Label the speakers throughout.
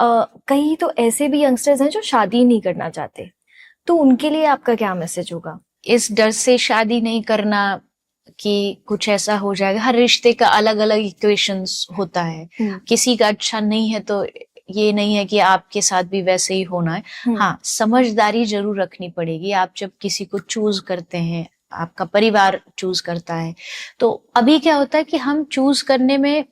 Speaker 1: कई तो ऐसे भी यंगस्टर्स हैं जो शादी नहीं करना चाहते, तो उनके लिए आपका क्या मैसेज होगा?
Speaker 2: इस डर से शादी नहीं करना कि कुछ ऐसा हो जाएगा। हर रिश्ते का अलग अलग इक्वेशंस होता है, किसी का अच्छा नहीं है तो ये नहीं है कि आपके साथ भी वैसे ही होना है। हाँ, समझदारी जरूर रखनी पड़ेगी। आप जब किसी को चूज करते हैं, आपका परिवार चूज करता है, तो अभी क्या होता है कि हम चूज करने में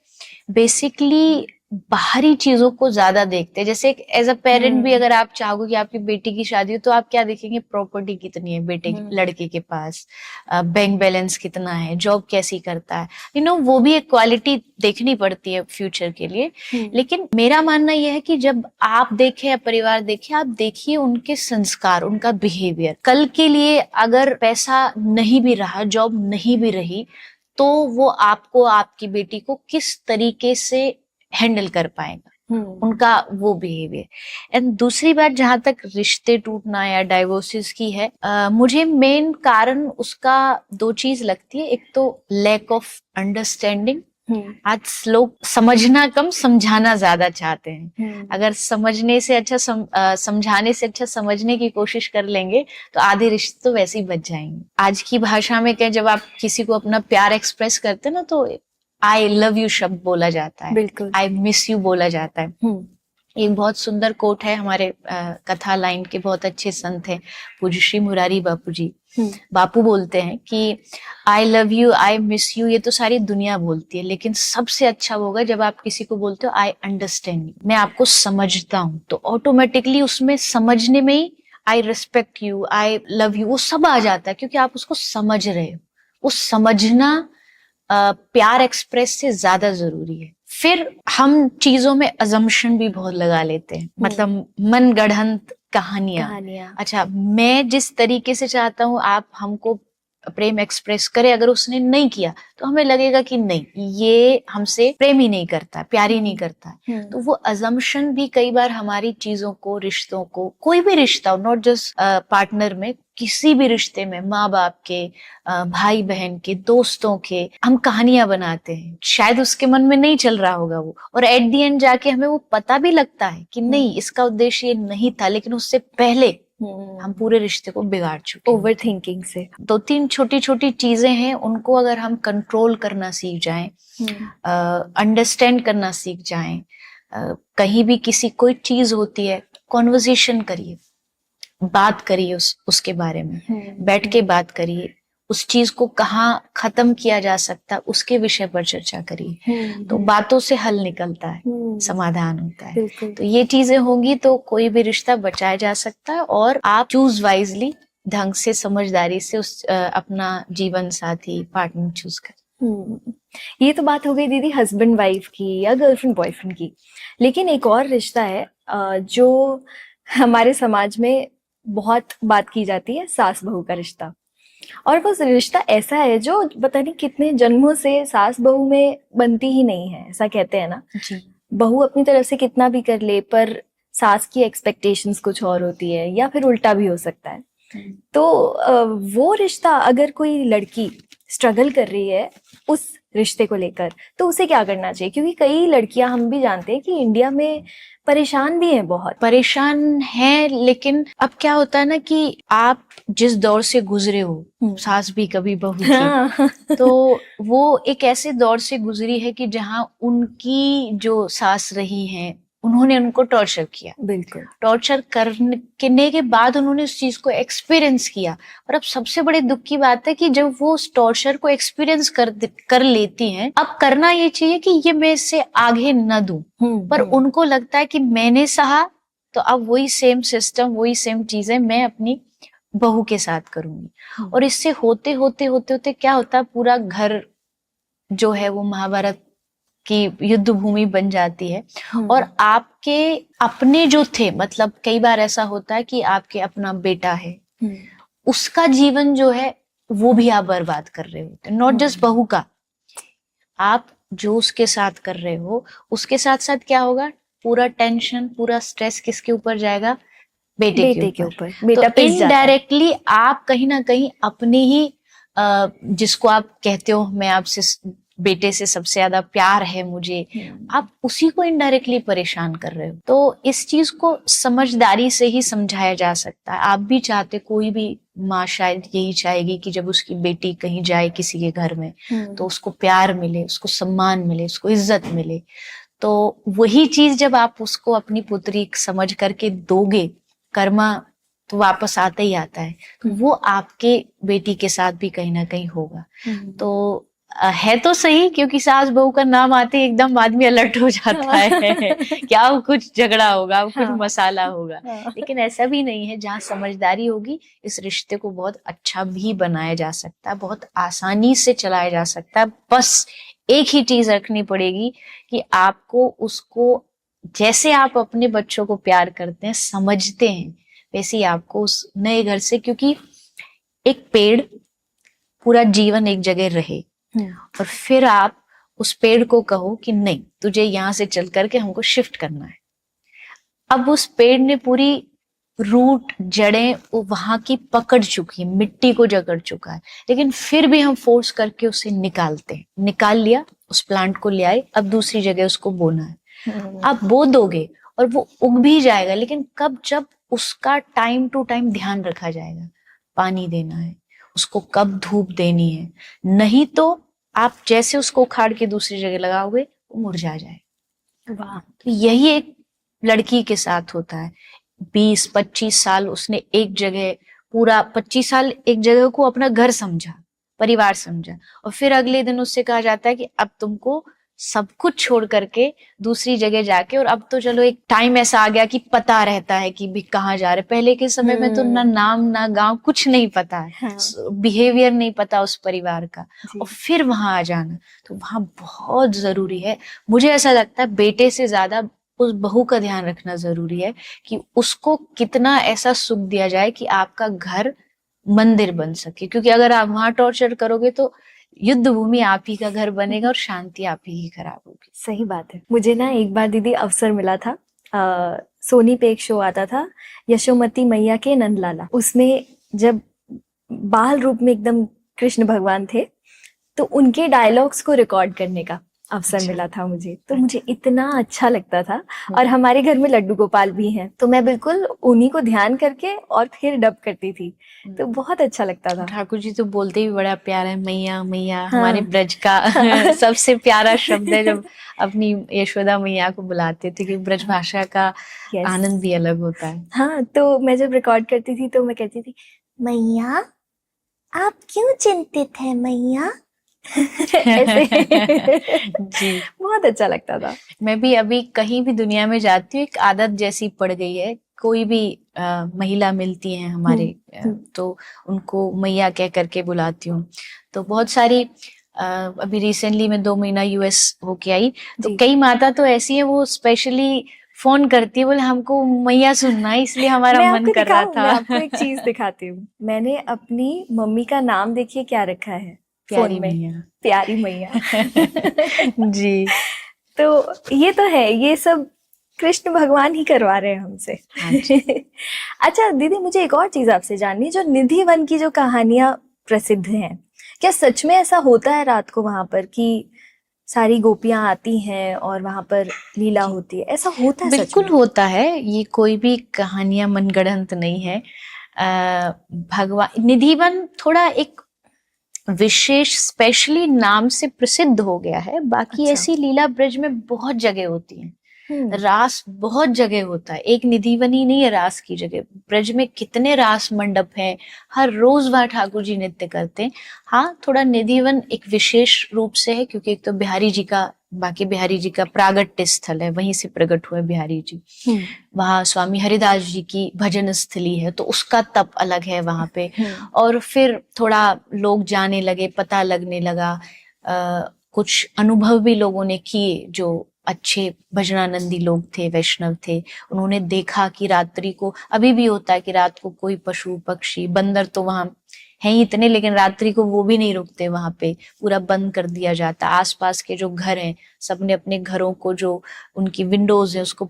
Speaker 2: बेसिकली बाहरी चीजों को ज्यादा देखते हैं। जैसे एज अ पेरेंट भी अगर आप चाहोगे कि आपकी बेटी की शादी हो, तो आप क्या देखेंगे? प्रॉपर्टी कितनी है बेटे की, लड़के के पास, बैंक बैलेंस कितना है, जॉब कैसी करता है, वो भी एक क्वालिटी देखनी पड़ती है फ्यूचर के लिए। लेकिन मेरा मानना यह है कि जब आप देखें या परिवार देखे, आप देखिए उनके संस्कार, उनका बिहेवियर। कल के लिए अगर पैसा नहीं भी रहा, जॉब नहीं भी रही, तो वो आपको, आपकी बेटी को किस तरीके से हैंडल कर पाएगा, उनका वो बिहेवियर। एंड दूसरी बात, जहां तक रिश्ते टूटना या डाइवोर्सेस की है, मुझे मेन कारण उसका दो चीज लगती है। एक तो लैक ऑफ अंडरस्टैंडिंग। आज लोग समझना कम, समझाना ज्यादा चाहते हैं। अगर समझने से अच्छा समझाने से अच्छा समझने की कोशिश कर लेंगे, तो आधे रिश्ते तो वैसे ही बच जाएंगे। आज की भाषा में क्या, जब आप किसी को अपना प्यार एक्सप्रेस करते हैं ना, तो आई लव यू शब्द बोला जाता है, आई मिस यू बोला जाता है। एक बहुत सुंदर कोट है, हमारे कथा लाइन के बहुत अच्छे संत हैं पूज्य श्री मुरारी बापू जी। बापू बोलते हैं कि आई love you, I miss you, ये तो सारी दुनिया बोलती है, लेकिन सबसे अच्छा होगा जब आप किसी को बोलते हो आई अंडरस्टैंड यू, मैं आपको समझता हूँ। तो ऑटोमेटिकली उसमें समझने में ही I respect you, I love you, वो सब आ जाता है, क्योंकि आप उसको समझ रहे हो। वो समझना प्यार एक्सप्रेस से ज्यादा जरूरी है। फिर हम चीजों में अजम्पशन भी बहुत लगा लेते हैं, मतलब मन गढ़ंत कहानियां। अच्छा, मैं जिस तरीके से चाहता हूँ आप हमको प्रेम एक्सप्रेस करे, अगर उसने नहीं किया तो हमें लगेगा कि नहीं, ये हमसे प्रेम ही नहीं करता, प्यार ही नहीं करता। तो वो अजम्पशन भी कई बार हमारी चीजों को, रिश्तों को, कोई भी रिश्ता हो, नॉट जस्ट पार्टनर में, किसी भी रिश्ते में, माँ बाप के, भाई बहन के, दोस्तों के, हम कहानियां बनाते हैं। शायद उसके मन में नहीं चल रहा होगा वो, और एट दी एंड जाके हमें वो पता भी लगता है कि नहीं, इसका उद्देश्य ये नहीं था, लेकिन उससे पहले हम पूरे रिश्ते को बिगाड़ चुके,
Speaker 1: ओवर थिंकिंग से।
Speaker 2: दो तीन छोटी छोटी चीजें हैं, उनको अगर हम कंट्रोल करना सीख जाएं, अंडरस्टैंड करना सीख जाएं, कहीं भी किसी कोई चीज होती है, कॉन्वर्सेशन करिए, बात करिए उसके बारे में, बैठ के बात करिए, उस चीज को कहाँ खत्म किया जा सकता है उसके विषय पर चर्चा करिए। तो बातों से हल निकलता है, समाधान होता है। तो ये चीजें होंगी तो कोई भी रिश्ता बचाया जा सकता है, और आप चूज वाइजली, ढंग से, समझदारी से उस अपना जीवन साथी, पार्टनर चूज कर।
Speaker 1: ये तो बात हो गई दीदी हस्बैंड वाइफ की या गर्लफ्रेंड बॉयफ्रेंड की। लेकिन एक और रिश्ता है जो हमारे समाज में बहुत बात की जाती है, सास बहू का रिश्ता। और वो रिश्ता ऐसा है जो पता नहीं कितने जन्मों से सास बहू में बनती ही नहीं है, ऐसा कहते हैं ना
Speaker 2: जी।
Speaker 1: बहू अपनी तरफ से कितना भी कर ले, पर सास की एक्सपेक्टेशंस कुछ और होती है, या फिर उल्टा भी हो सकता है। तो वो रिश्ता, अगर कोई लड़की स्ट्रगल कर रही है उस रिश्ते को लेकर, तो उसे क्या करना चाहिए? क्योंकि कई लड़कियां, हम भी जानते हैं कि इंडिया में परेशान भी हैं, बहुत
Speaker 2: परेशान हैं। लेकिन अब क्या होता है ना कि आप जिस दौर से गुजरे हो, सास भी कभी बहू थी, तो वो एक ऐसे दौर से गुजरी है कि जहां उनकी जो सास रही हैं, उन्होंने उनको टॉर्चर किया।
Speaker 1: बिल्कुल।
Speaker 2: टॉर्चर करने के बाद उन्होंने उस चीज को एक्सपीरियंस किया। और अब सबसे बड़े दुख की बात है कि जब वो उस टॉर्चर को एक्सपीरियंस कर लेती हैं, अब करना ये चाहिए कि ये मैं इससे आगे न दूं, पर उनको लगता है कि मैंने सहा, तो अब वही सेम सिस्टम, वही सेम चीजें मैं अपनी बहू के साथ करूंगी। और इससे होते होते होते होते क्या होता है, पूरा घर जो है वो महाभारत की युद्ध भूमि बन जाती है। और आपके अपने जो थे, मतलब कई बार ऐसा होता है कि आपके अपना बेटा है, उसका जीवन जो है वो भी आप बर्बाद कर रहे होते, नॉट जस्ट बहू का, आप जो उसके साथ कर रहे हो, उसके साथ साथ क्या होगा, पूरा टेंशन, पूरा स्ट्रेस किसके ऊपर जाएगा? बेटे के ऊपर। तो इनडायरेक्टली आप कहीं ना कहीं अपनी ही जिसको आप कहते हो, मैं आपसे बेटे से सबसे ज्यादा प्यार है मुझे, आप उसी को इनडायरेक्टली परेशान कर रहे हो। तो इस चीज को समझदारी से ही समझाया जा सकता है। आप भी चाहते, कोई भी माँ शायद यही चाहेगी कि जब उसकी बेटी कहीं जाए किसी के घर में तो उसको प्यार मिले, उसको सम्मान मिले, उसको इज्जत मिले। तो वही चीज जब आप उसको अपनी पुत्री समझ करके दोगे, कर्मा तो वापस आता ही आता है, तो वो आपके बेटी के साथ भी कहीं ना कहीं होगा। तो है तो सही, क्योंकि सास बहू का नाम आते ही एकदम आदमी अलर्ट हो जाता है क्या कुछ झगड़ा होगा, कुछ मसाला होगा। लेकिन ऐसा भी नहीं है। जहाँ समझदारी होगी, इस रिश्ते को बहुत अच्छा भी बनाया जा सकता है, बहुत आसानी से चलाया जा सकता है। बस एक ही चीज रखनी पड़ेगी कि आपको उसको, जैसे आप अपने बच्चों को प्यार करते हैं, समझते हैं, वैसे ही आपको उस नए घर से, क्योंकि एक पेड़ पूरा जीवन एक जगह रहे और फिर आप उस पेड़ को कहो कि नहीं, तुझे यहाँ से चल करके हमको शिफ्ट करना है। अब उस पेड़ ने पूरी रूट, जड़ें वहां की पकड़ चुकी है, मिट्टी को जकड़ चुका है, लेकिन फिर भी हम फोर्स करके उसे निकालते हैं। निकाल लिया, उस प्लांट को ले आए, अब दूसरी जगह उसको बोना है। आप बो दोगे और वो उग भी जाएगा, लेकिन कब? जब उसका टाइम टू टाइम ध्यान रखा जाएगा, पानी देना है उसको, कब धूप देनी है। नहीं तो आप जैसे उसको उखाड़ के दूसरी जगह लगाओगे, वो मुरझा जाए। वाह। तो यही एक लड़की के साथ होता है। 20-25 साल उसने एक जगह, पूरा 25 साल एक जगह को अपना घर समझा, परिवार समझा, और फिर अगले दिन उससे कहा जाता है कि अब तुमको सब कुछ छोड़ करके दूसरी जगह जाके, और अब तो चलो एक टाइम ऐसा आ गया कि पता रहता है कि भी कहाँ जा रहे। पहले के समय में तो ना नाम ना गांव कुछ नहीं पता है, हाँ। बिहेवियर नहीं पता उस परिवार का, और फिर वहां आ जाना, तो वहां बहुत जरूरी है। मुझे ऐसा लगता है बेटे से ज्यादा उस बहू का ध्यान रखना जरूरी है कि उसको कितना ऐसा सुख दिया जाए कि आपका घर मंदिर बन सके। क्योंकि अगर आप वहां टॉर्चर करोगे तो युद्ध भूमि आप ही का घर बनेगा और शांति आप ही खराब होगी।
Speaker 1: सही बात है। मुझे ना एक बार दीदी अवसर मिला था, सोनी पे एक शो आता था, यशोमती मैया के नंदलाला। उसमें जब बाल रूप में एकदम कृष्ण भगवान थे, तो उनके डायलॉग्स को रिकॉर्ड करने का अवसर मिला था मुझे। तो मुझे इतना अच्छा लगता था। और हमारे घर में लड्डू गोपाल भी हैं, तो मैं बिल्कुल उन्हीं को ध्यान करके और फिर डब करती थी, तो बहुत अच्छा लगता था।
Speaker 2: ठाकुर जी तो बोलते ही बड़ा प्यार है, मैया मैया। हाँ। हमारे ब्रज का सबसे प्यारा शब्द है जब अपनी यशोदा मैया को बुलाते थे, कि ब्रज भाषा का आनंद भी अलग होता है।
Speaker 1: हाँ, तो मैं जब रिकॉर्ड करती थी तो मैं कहती थी, मैया आप क्यों चिंतित है मैया? ऐसे
Speaker 2: जी,
Speaker 1: बहुत अच्छा लगता था।
Speaker 2: मैं भी अभी कहीं भी दुनिया में जाती हूँ, एक आदत जैसी पड़ गई है। कोई भी महिला मिलती है हमारे, तो उनको मैया कह करके बुलाती हूँ। तो बहुत सारी अभी रिसेंटली मैं 2 महीना यूएस होके आई, तो कई माता तो ऐसी है, वो स्पेशली फोन करती है, बोले हमको मैया सुनना है, इसलिए हमारा मन कर रहा था।
Speaker 1: मैं आपको एक चीज दिखाती हूँ। मैंने अपनी मम्मी का नाम देखिए क्या रखा है,
Speaker 2: प्यारी मैया।
Speaker 1: प्यारी मैया।
Speaker 2: जी।
Speaker 1: तो ये तो है, ये सब कृष्ण भगवान ही करवा रहे हैं हमसे। अच्छा दीदी, मुझे एक और चीज आपसे जाननी है, जो निधि वन की जो कहानियां प्रसिद्ध हैं, क्या सच में ऐसा होता है रात को वहां पर कि सारी गोपियां आती हैं और वहां पर लीला होती है? ऐसा होता है?
Speaker 2: बिल्कुल होता है। ये कोई भी कहानियां मनगढ़ंत नहीं है। भगवान निधिवन थोड़ा एक विशेष, स्पेशली नाम से प्रसिद्ध हो गया है। बाकी ऐसी लीला ब्रज में बहुत जगह होती है, रास बहुत जगह होता है। एक निधिवनी नहीं है रास की जगह। ब्रज में कितने रास मंडप हैं, हर रोज वहां ठाकुर जी नृत्य करते हैं। हाँ, थोड़ा निधिवन एक विशेष रूप से है, क्योंकि एक तो बिहारी जी का, बाकी बिहारी जी का प्रागट्य स्थल है, वहीं से प्रकट हुए बिहारी जी। वहां स्वामी हरिदास जी की भजन स्थली है, तो उसका तप अलग है वहां पे। और फिर थोड़ा लोग जाने लगे, पता लगने लगा, कुछ अनुभव भी लोगों ने किए, जो अच्छे भजनानंदी लोग थे, वैष्णव थे। उन्होंने देखा कि रात्रि को, अभी भी होता है कि रात को कोई पशु पक्षी, बंदर तो वहां हैं ही इतने, लेकिन रात्रि को वो भी नहीं रुकते वहां पे, पूरा बंद कर दिया जाता। आसपास के जो घर हैं, सबने अपने घरों को, जो उनकी विंडोज है, उसको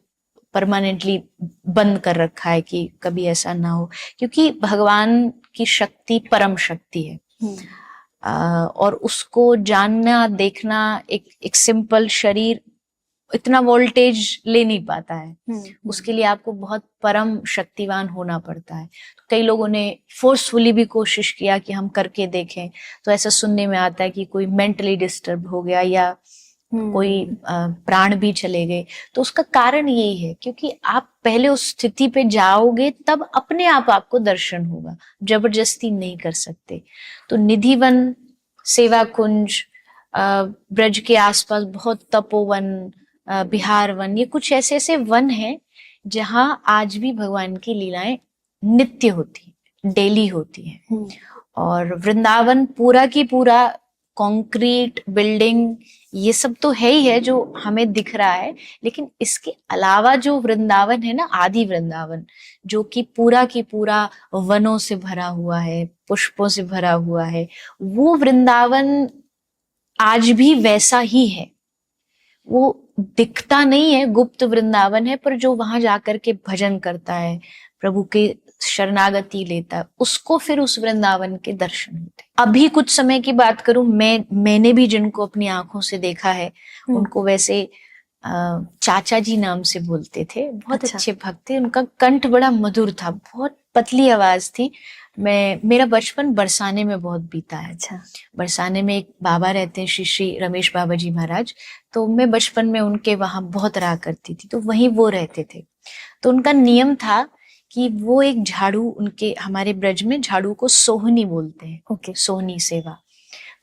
Speaker 2: परमानेंटली बंद कर रखा है कि कभी ऐसा ना हो, क्योंकि भगवान की शक्ति परम शक्ति है। और उसको जानना देखना, एक सिंपल शरीर इतना वोल्टेज ले नहीं पाता है। उसके लिए आपको बहुत परम शक्तिवान होना पड़ता है। तो कई लोगों ने फोर्सफुली भी कोशिश किया कि हम करके देखें, तो ऐसा सुनने में आता है कि कोई मेंटली डिस्टर्ब हो गया या कोई प्राण भी चले गए। तो उसका कारण यही है क्योंकि आप पहले उस स्थिति पे जाओगे तब अपने आप आपको दर्शन होगा, जबरदस्ती नहीं कर सकते। तो निधिवन, सेवा कुंज, ब्रज के आसपास बहुत तपोवन, बिहार वन, ये कुछ ऐसे ऐसे वन हैं जहां आज भी भगवान की लीलाएं नित्य होती, डेली होती हैं। और वृंदावन पूरा की पूरा कंक्रीट बिल्डिंग ये सब तो है ही है जो हमें दिख रहा है, लेकिन इसके अलावा जो वृंदावन है ना, आदि वृंदावन, जो कि पूरा की पूरा वनों से भरा हुआ है, पुष्पों से भरा हुआ है, वो वृंदावन आज भी वैसा ही है। वो दिखता नहीं है, गुप्त वृंदावन है, पर जो वहां जाकर के भजन करता है, प्रभु के शरणागति लेता है, उसको फिर उस वृंदावन के दर्शन होते हैं। अभी कुछ समय की बात करूं, मैंने भी जिनको अपनी आंखों से देखा है, उनको वैसे चाचा जी नाम से बोलते थे। बहुत अच्छे भक्त थे, उनका कंठ बड़ा मधुर था, बहुत पतली आवाज थी। मेरा बचपन बरसाने में बहुत बीता है। अच्छा, बरसाने में एक बाबा रहते हैं, श्री श्री रमेश बाबा जी महाराज। तो मैं बचपन में उनके वहां बहुत रहा करती थी, तो वहीं वो रहते थे। तो उनका नियम था कि वो एक झाड़ू, उनके हमारे ब्रज में झाड़ू को सोहनी बोलते हैं। ओके, सोहनी सेवा।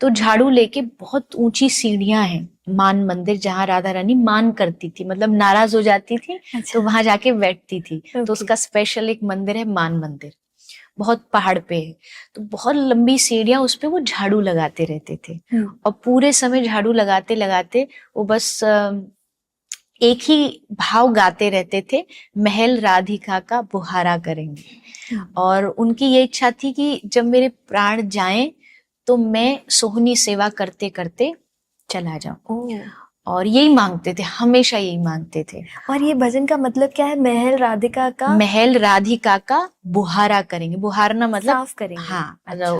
Speaker 2: तो झाड़ू लेके बहुत ऊंची सीढ़ियां हैं, मान मंदिर, जहाँ राधा रानी मान करती थी, मतलब नाराज हो जाती थी। अच्छा। तो वहां जाके बैठती थी। तो उसका स्पेशल एक मंदिर है, मान मंदिर, बहुत पहाड़ पे है। तो बहुत लंबी सीढ़ियां, उस पे वो झाड़ू लगाते रहते थे। और पूरे समय झाड़ू लगाते लगाते वो बस एक ही भाव गाते रहते थे, महल राधिका का बुहारा करेंगे। और उनकी ये इच्छा थी कि जब मेरे प्राण जाएं तो मैं सोहनी सेवा करते करते चला जाऊं। और यही मांगते थे, हमेशा यही मांगते थे।
Speaker 1: और ये भजन का मतलब क्या है? महल राधिका का,
Speaker 2: महल राधिका का बुहारा करेंगे। बुहारना मतलब
Speaker 1: साफ करेंगे।
Speaker 2: हाँ, अच्छा।